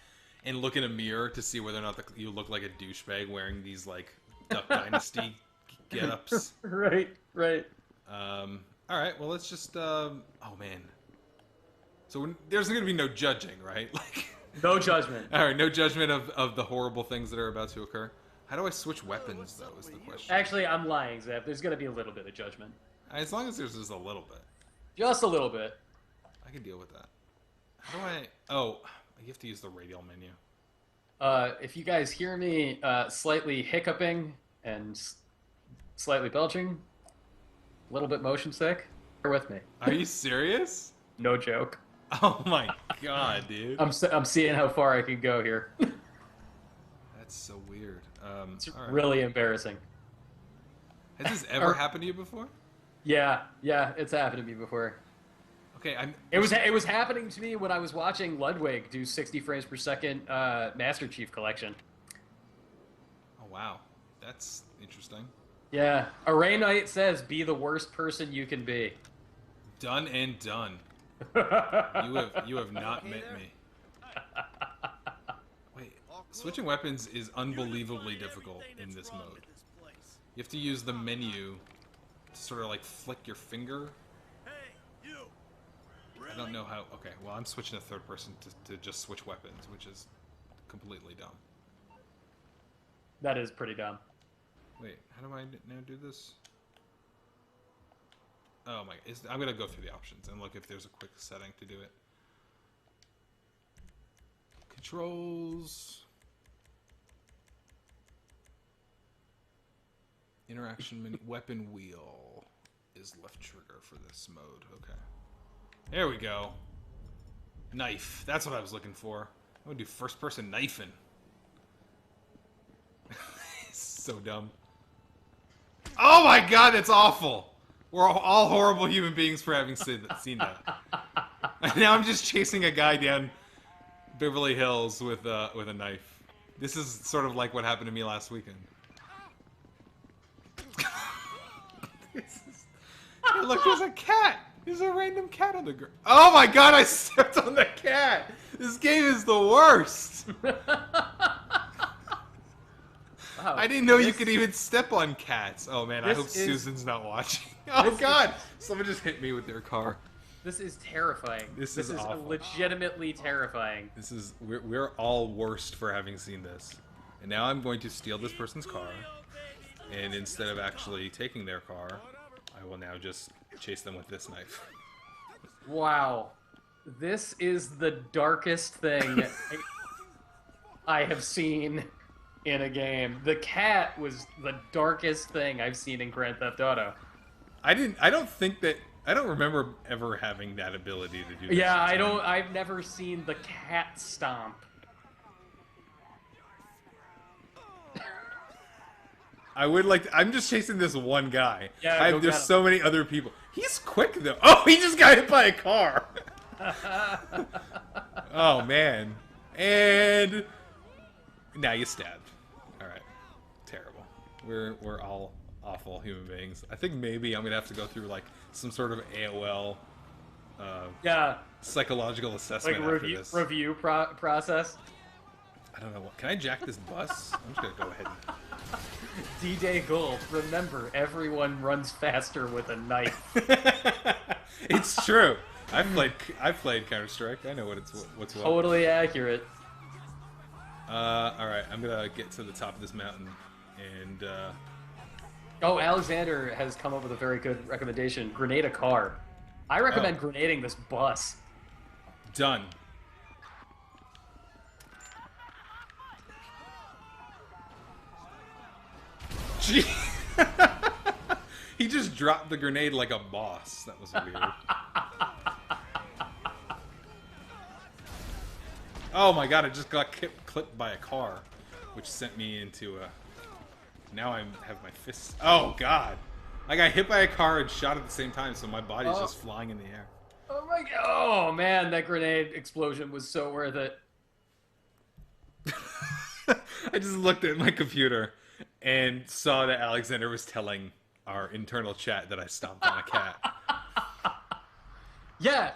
and look in a mirror to see whether or not you look like a douchebag wearing these like Duck Dynasty get-ups. Right. All right. Well, let's just. Oh man. So there's going to be no judging, right? Like. No judgment. All right, no judgment of the horrible things that are about to occur. How do I switch weapons, though, is the question. Actually, I'm lying, Zeb. There's going to be a little bit of judgment. As long as there's just a little bit. Just a little bit. I can deal with that. How do I... Oh, you have to use the radial menu. If you guys hear me slightly hiccuping and slightly belching, a little bit motion sick, bear with me. Are you serious? No joke. Oh my god, dude. I'm seeing how far I can go here. That's so weird. It's Alright. really embarrassing. Has this ever happened to you before? Yeah, it's happened to me before. Okay, It was happening to me when I was watching Ludwig do 60 frames per second Master Chief Collection. Oh wow, that's interesting. Yeah, Array Knight says, "Be the worst person you can be." Done and done. You have not met me. Wait, switching weapons is unbelievably difficult in this mode. You have to use the menu to sort of like flick your finger. I don't know how... Okay, well I'm switching to third person to just switch weapons, which is completely dumb. That is pretty dumb. Wait, how do I now do this? Oh my... I'm gonna go through the options and look if there's a quick setting to do it. Controls... Interaction menu... Weapon wheel is left trigger for this mode. Okay. There we go. Knife. That's what I was looking for. I'm gonna do first person knifing. So dumb. Oh my god, that's awful! We're all horrible human beings for having seen that. And now I'm just chasing a guy down Beverly Hills with a knife. This is sort of like what happened to me last weekend. Hey, look, there's a cat! There's a random cat on the ground. Oh my god, I stepped on the cat! This game is the worst! Wow, I didn't know you could even step on cats. Oh man, I hope Susan's not watching. Oh god! Someone just hit me with their car. This is terrifying. This is awful. Legitimately terrifying. This is... We're all worst for having seen this. And now I'm going to steal this person's car. And instead of actually taking their car, I will now just chase them with this knife. Wow. This is the darkest thing I have seen in a game. The cat was the darkest thing I've seen in Grand Theft Auto. I don't remember ever having that ability to do that. Yeah, I've never seen the cat stomp. I would like to, I'm just chasing this one guy. Yeah, There's so many other people. He's quick though. Oh, he just got hit by a car. Oh man. And now you stabbed. All right. Terrible. We're all awful human beings. I think maybe I'm gonna have to go through like some sort of AOL psychological assessment like after this. Review process. I don't know what. Can I jack this bus? I'm just gonna go ahead and... D-Day Gold. Remember, everyone runs faster with a knife. It's true. I've played Counter-Strike. I know what's what. Totally accurate. All right. I'm gonna get to the top of this mountain, and Oh, Alexander has come up with a very good recommendation. Grenade a car. I recommend grenading this bus. done. Gee. He just dropped the grenade like a boss. That was weird. Oh my god, I just got clipped by a car, which sent me into a... Now I have my fists... Oh god! I got hit by a car and shot at the same time, so my body's just flying in the air. Oh my god! Oh man, that grenade explosion was so worth it. I just looked at my computer and saw that Alexander was telling our internal chat that I stomped on a cat. Yeah,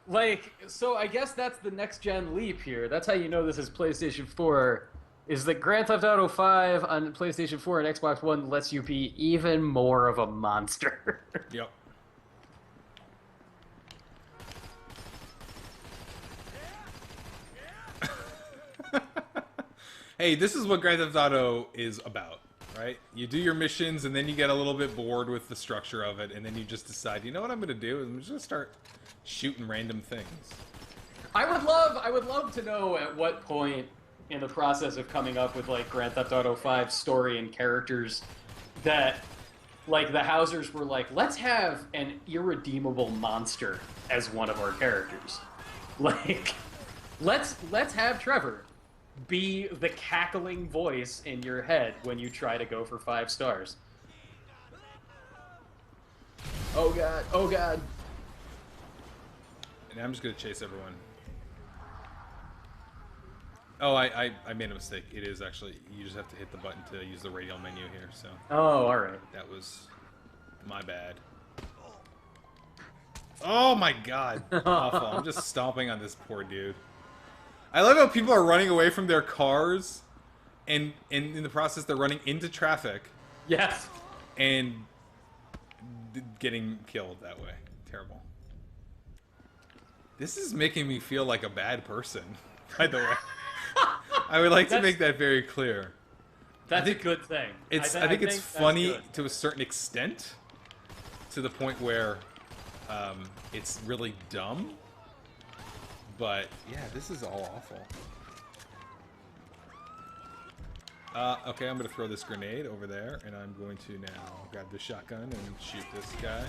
like, so I guess that's the next-gen leap here. That's how you know this is PlayStation 4, is that Grand Theft Auto 5 on PlayStation 4 and Xbox One lets you be even more of a monster. Yep. Hey, this is what Grand Theft Auto is about, right? You do your missions, and then you get a little bit bored with the structure of it, and then you just decide, you know what I'm going to do? I'm just going to start shooting random things. I would love to know at what point in the process of coming up with like Grand Theft Auto 5 story and characters that like the Housers were like, let's have an irredeemable monster as one of our characters. Like, let's have Trevor be the cackling voice in your head when you try to go for 5 stars. Oh god, oh god. And I'm just gonna chase everyone. Oh, I made a mistake. It is actually, you just have to hit the button to use the radial menu here, so. Oh, alright. That was my bad. Oh my god. Awful. I'm just stomping on this poor dude. I love how people are running away from their cars, and in the process they're running into traffic. Yes. And getting killed that way. Terrible. This is making me feel like a bad person, by the way. I would like to make that very clear. That's a good thing. I think it's funny to a certain extent, to the point where it's really dumb. But yeah, this is all awful. Okay, I'm gonna throw this grenade over there, and I'm going to now grab the shotgun and shoot this guy.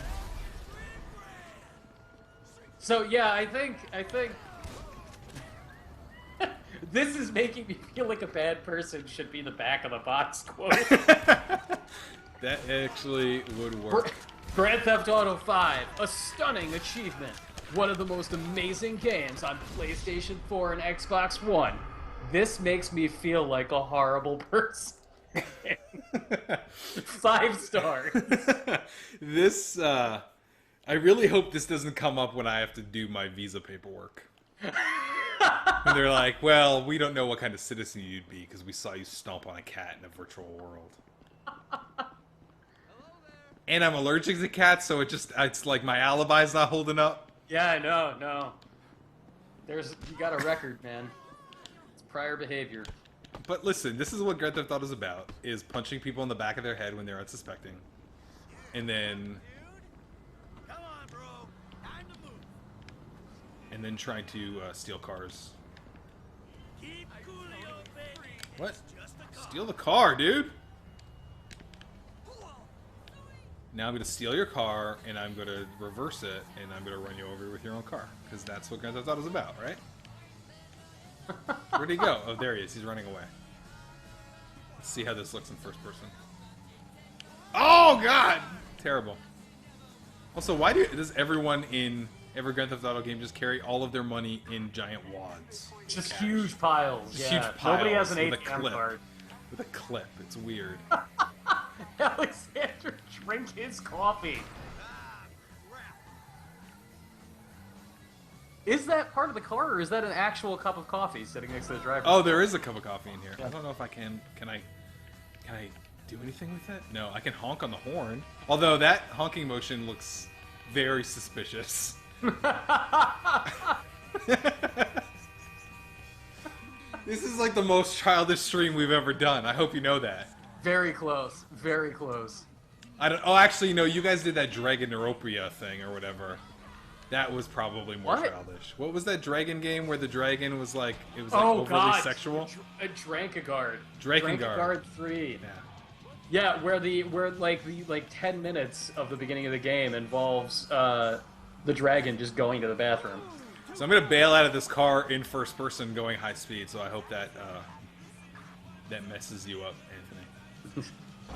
So yeah, I think this is making me feel like a bad person should be the back of the box quote. That actually would work. Grand Theft Auto 5, a stunning achievement. One of the most amazing games on PlayStation 4 and Xbox One. This makes me feel like a horrible person. 5 stars. This, I really hope this doesn't come up when I have to do my visa paperwork. And they're like, well, we don't know what kind of citizen you'd be because we saw you stomp on a cat in a virtual world. And I'm allergic to cats, so it's like my alibi's not holding up. Yeah, no. You got a record, man. It's prior behavior. But listen, this is what Grand Theft Auto is about, is punching people in the back of their head when they're unsuspecting. And then... And then trying to steal cars. What? Steal the car, dude! Now I'm going to steal your car, and I'm going to reverse it, and I'm going to run you over with your own car. Because that's what Grand Theft Auto is about, right? Where'd he go? Oh, there he is. He's running away. Let's see how this looks in first person. Oh, God! Terrible. Also, why does everyone in every Grand Theft Auto game just carry all of their money in giant wads? Just huge piles. Just yeah. huge piles. Nobody has an with ATM card. With a clip. It's weird. Alexander, drink his coffee. Is that part of the car, or is that an actual cup of coffee sitting next to the driver? Oh, there is a cup of coffee in here. Yeah. I don't know if I can. Can I do anything with it? No, I can honk on the horn. Although that honking motion looks very suspicious. This is like the most childish stream we've ever done. I hope you know that. Very close. Very close. Oh, actually, no. You guys did that Dragon Europia thing or whatever. That was probably more childish. What was that dragon game where the dragon was like overly sexual? Drakengard. Drakengard 3. Yeah. Yeah, where the 10 minutes of the beginning of the game involves the dragon just going to the bathroom. So I'm gonna bail out of this car in first person, going high speed. So I hope that that messes you up, Anthony.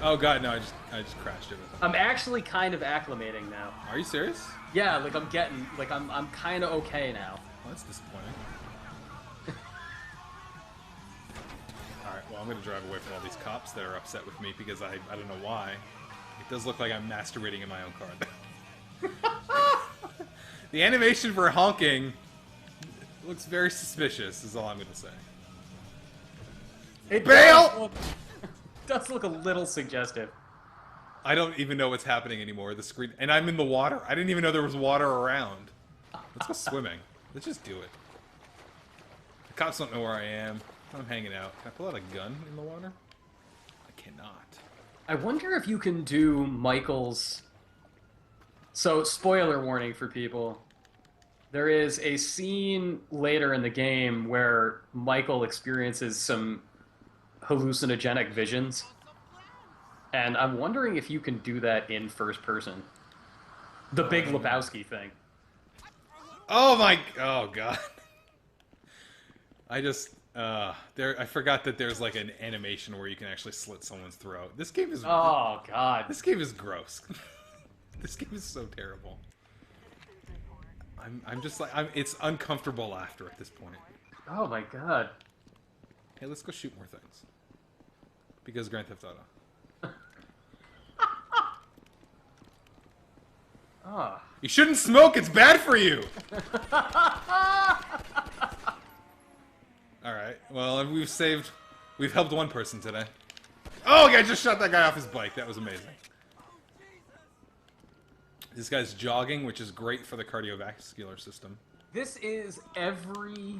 Oh god, no! I just crashed it with him. I'm actually kind of acclimating now. Are you serious? Yeah, like I'm kind of okay now. Well, that's disappointing. All right, well I'm gonna drive away from all these cops that are upset with me because I don't know why. It does look like I'm masturbating in my own car. The animation for honking looks very suspicious, is all I'm gonna say. It Bail! does look a little suggestive. I don't even know what's happening anymore. The screen, and I'm in the water. I didn't even know there was water around. Let's go swimming. Let's just do it. The cops don't know where I am. I'm hanging out. Can I pull out a gun in the water? I cannot. I wonder if you can do Michael's... So, spoiler warning for people. There is a scene later in the game where Michael experiences some hallucinogenic visions, and I'm wondering if you can do that in first person. The Big Lebowski thing. Oh my! Oh god! I just I forgot that there's like an animation where you can actually slit someone's throat. This game is Oh god. This game is gross. This game is so terrible. I'm just like it's uncomfortable laughter at this point. Oh my god. Hey, let's go shoot more things. Because Grand Theft Auto. Ah. You shouldn't smoke. It's bad for you. All right. Well, we've helped one person today. Oh, I just shot that guy off his bike. That was amazing. This guy's jogging, which is great for the cardiovascular system. This is every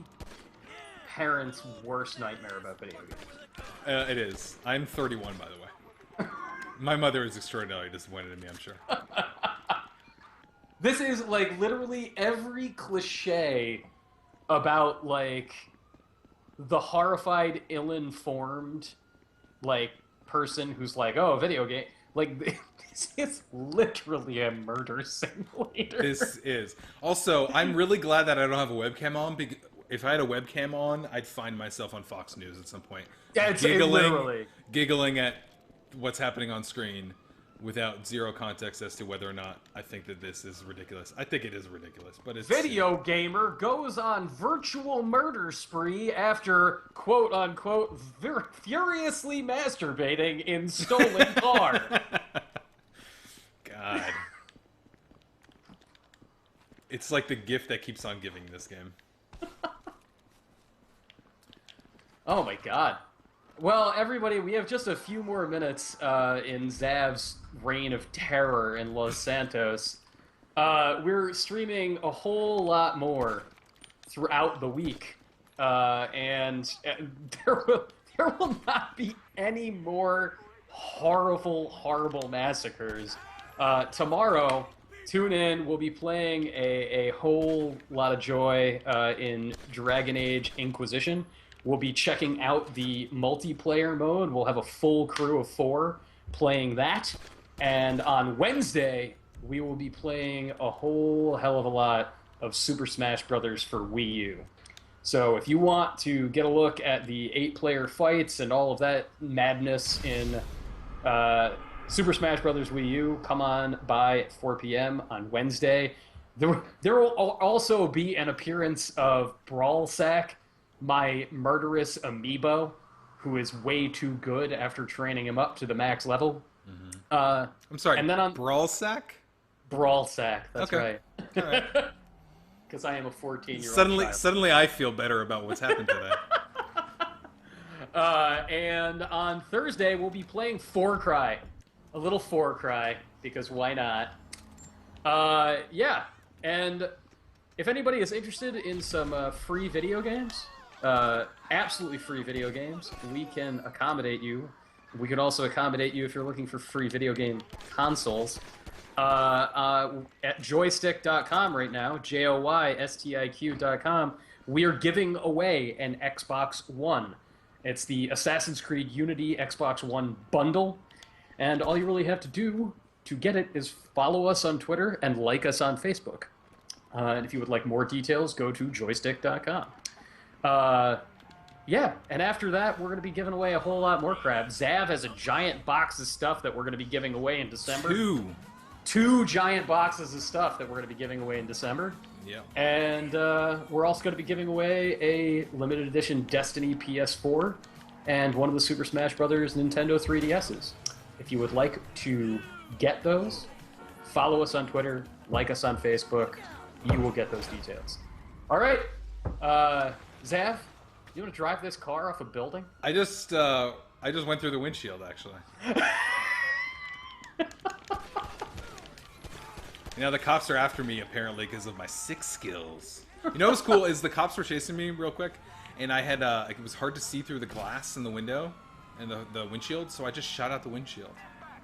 parent's worst nightmare about video games. It is. I'm 31, by the way. My mother is extraordinarily disappointed in me, I'm sure. This is like literally every cliche about like the horrified, ill-informed like person who's like, oh, video game. Like this is literally a murder simulator. This is. Also, I'm really glad that I don't have a webcam on. Because if I had a webcam on, I'd find myself on Fox News at some point, Yeah, it's literally giggling at what's happening on screen, without zero context as to whether or not I think that this is ridiculous. I think it is ridiculous, but it's... Video gamer goes on virtual murder spree after, quote-unquote, furiously masturbating in stolen car. God. It's like the gift that keeps on giving this game. Oh my god. Well, everybody, we have just a few more minutes in Zav's reign of terror in Los Santos. We're streaming a whole lot more throughout the week, and there will not be any more horrible massacres. Tomorrow, tune in. We'll be playing a whole lot of joy in Dragon Age Inquisition. We'll be checking out the multiplayer mode. We'll have a full crew of 4 playing that. And on Wednesday, we will be playing a whole hell of a lot of Super Smash Bros. For Wii U. So if you want to get a look at the 8-player fights and all of that madness in Super Smash Bros. Wii U, come on by at 4 p.m. on Wednesday. There will also be an appearance of Brawl Sack, my murderous amiibo, who is way too good after training him up to the max level. Mm-hmm. I'm sorry, and then on Brawl Sack? Brawl Sack, that's okay. right. All right. Because I am a 14-year-old child. Suddenly I feel better about what's happened today. And on Thursday, we'll be playing Far Cry. A little Far Cry, because why not? Yeah, and if anybody is interested in some free video games, absolutely free video games, we can accommodate you. We can also accommodate you if you're looking for free video game consoles. At joystick.com right now, joystiq.com, we are giving away an Xbox One. It's the Assassin's Creed Unity Xbox One bundle, and all you really have to do to get it is follow us on Twitter and like us on Facebook. And if you would like more details, go to joystick.com. Yeah, and after that, we're going to be giving away a whole lot more crap. Zav has a giant box of stuff that we're going to be giving away in December. Two giant boxes of stuff that we're going to be giving away in December. Yeah. And we're also going to be giving away a limited edition Destiny PS4 and one of the Super Smash Bros. Nintendo 3DSs. If you would like to get those, follow us on Twitter, like us on Facebook. You will get those details. All right. Zav, you want to drive this car off a building? I just went through the windshield, actually. You know, the cops are after me, apparently, because of my 6 skills. You know what's cool is the cops were chasing me real quick, and I had, it was hard to see through the glass in the window, and the windshield, so I just shot out the windshield.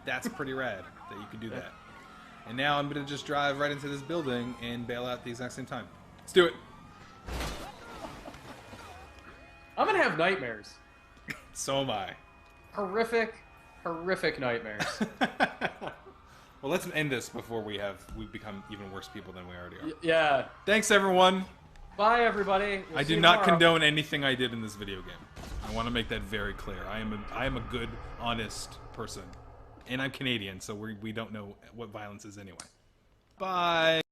That's pretty rad, that you can do that. And now I'm going to just drive right into this building and bail out at the exact same time. Let's do it. I'm gonna have nightmares. So am I. Horrific nightmares. Well, let's end this before we become even worse people than we already are. Yeah. Thanks, everyone. Bye, everybody. I do not condone anything I did in this video game. I want to make that very clear. I am a good, honest person. And I'm Canadian, so we don't know what violence is anyway. Bye.